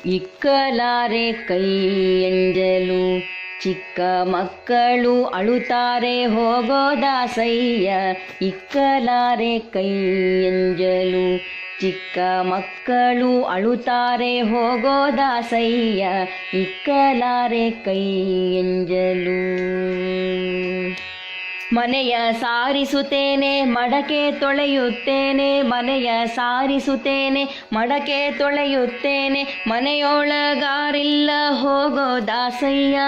ಇಕ್ಕಲಾರೆ ಕೈ ಎಂಜಲು ಚಿಕ್ಕ ಮಕ್ಕಳು ಅಳುತ್ತಾರೆ ಹೋಗೋದಾಸಯ್ಯ. ಇಕ್ಕಲಾರೆ ಕೈ ಎಂಜಲು ಚಿಕ್ಕ ಮಕ್ಕಳು ಅಳುತ್ತಾರೆ ಹೋಗೋದಾಸಯ್ಯ. ಇಕ್ಕಲಾರೆ ಕೈ ಎಂಜಲು. ಮನೆಯ ಸಾರಿಸುತ್ತೇನೆ ಮಡಕೆ ತೊಳೆಯುತ್ತೇನೆ, ಮನೆಯ ಸಾರಿಸುತ್ತೇನೆ ಮಡಕೆ ತೊಳೆಯುತ್ತೇನೆ. ಮನೆಯೊಳಗಾರಿಲ್ಲ ಹೋಗೋದಾಸಯ್ಯ,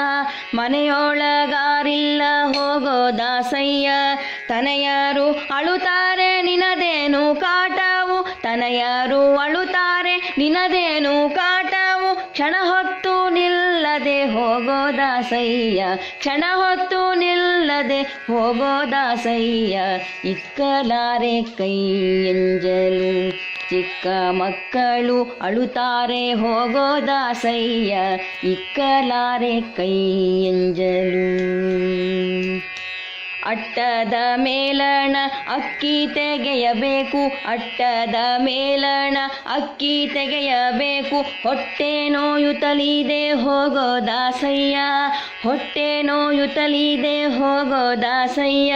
ಮನೆಯೊಳಗಾರಿಲ್ಲ ಹೋಗೋದಾಸಯ್ಯ. ತನಯರು ಅಳುತ್ತಾರೆ ನಿನದೇನು ಕಾಟವು, ತನಯರು ಅಳುತ್ತಾರೆ ನಿನದೇನು ಕಾಟವು. ಕ್ಷಣ ಹೊತ್ತು ನಿಲ್ಲದೆ ಹೋಗೋದಾಸಯ್ಯ, ಕ್ಷಣ ಹೊತ್ತು ನಿಲ್ಲದೆ ಹೋಗೋದಾಸಯ್ಯ. ಇಕ್ಕಲಾರೆ ಕೈ ಎಂಜಲು ಚಿಕ್ಕ ಮಕ್ಕಳು ಅಳುತ್ತಾರೆ ಹೋಗೋದಾಸಯ್ಯ. ಇಕ್ಕಲಾರೆ ಕೈ ಎಂಜಲು. ಅಟ್ಟದ ಮೇಲಣ ಅಕ್ಕಿ ತೆಗೆಯಬೇಕು, ಅಟ್ಟದ ಮೇಲಣ ಅಕ್ಕಿ ತೆಗೆಯಬೇಕು. ಹೊಟ್ಟೆ ನೋಯುತ್ತಲಿದೆ ಹೋಗೋದಾಸಯ್ಯ, ಹೊಟ್ಟೆ ನೋಯುತ್ತಲಿದೆ ಹೋಗೋದಾಸಯ್ಯ.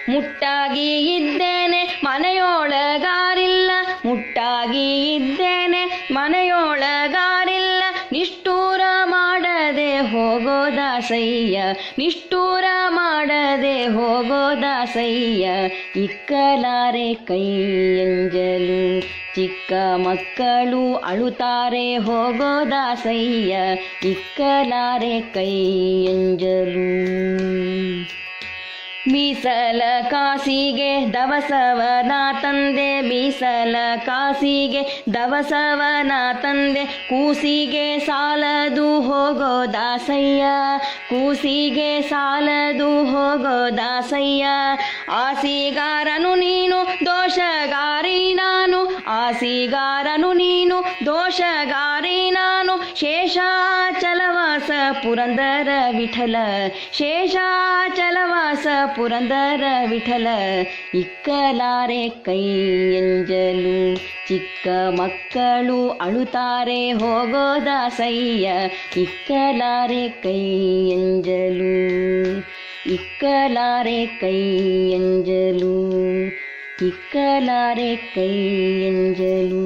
ಮುಟ್ಟಾಗಿ ಇದ್ದೇನೆ ಮನೆಯೊಳಗಾರಿಲ್ಲ, ಮುಟ್ಟಾಗಿ ಇದ್ದೇನೆ ಮನೆಯೊಳಗಾರಿಲ್ಲ. ನಿಷ್ಠೂರ ಮಾಡದೆ ಹೋಗೋದಾಸಯ್ಯ, ನಿಷ್ಠೂರ ಮಾಡದೆ ಹೋಗೋದಾಸಯ್ಯ. ಇಕ್ಕಲಾರೆ ಕೈ ಎಂಜಲು ಚಿಕ್ಕ ಮಕ್ಕಳು ಅಳುತ್ತಾರೆ ಹೋಗೋದಾಸಯ್ಯ. ಇಕ್ಕಲಾರೆ ಕೈ ಎಂಜಲು. ಮೀಸಲ ಕಾಸಿಗೆ ದವಸವನ ತಂದೆ, ಮೀಸಲ ಕಾಸಿಗೆ ದವಸವನ ತಂದೆ. ಕೂಸಿಗೆ ಸಾಲದು ಹೋಗೋದಾಸಯ್ಯ, ಕೂಸಿಗೆ ಸಾಲದು ಹೋಗೋದಾಸಯ್ಯ. ಆಸಿಗಾರನು ನೀನು ದೋಷಗಾರಿ ನಾನು, ಆಸಿಗಾರನು ನೀನು ದೋಷಗಾರಿ ನಾನು. ಶೇಷಾಚಲವಾಸ ಪುರಂದರ ವಿಠಲ, ಶೇಷಾಚಲವಾಸ ಪುರಂದರ ವಿಠಲ. ಇಕ್ಕಲಾರೆ ಕೈ ಎಂಜಲು ಚಿಕ್ಕ ಮಕ್ಕಳು ಅಳುತ್ತಾರೆ ಹೋಗೋದಾಸಯ್ಯ. ಇಕ್ಕಲಾರೆ ಕೈ ಎಂಜಲು, ಇಕ್ಕಲಾರೆ ಕೈ ಎಂಜಲು, ಇಕ್ಕಲಾರೆ ಕೈ ಎಂಜಲು.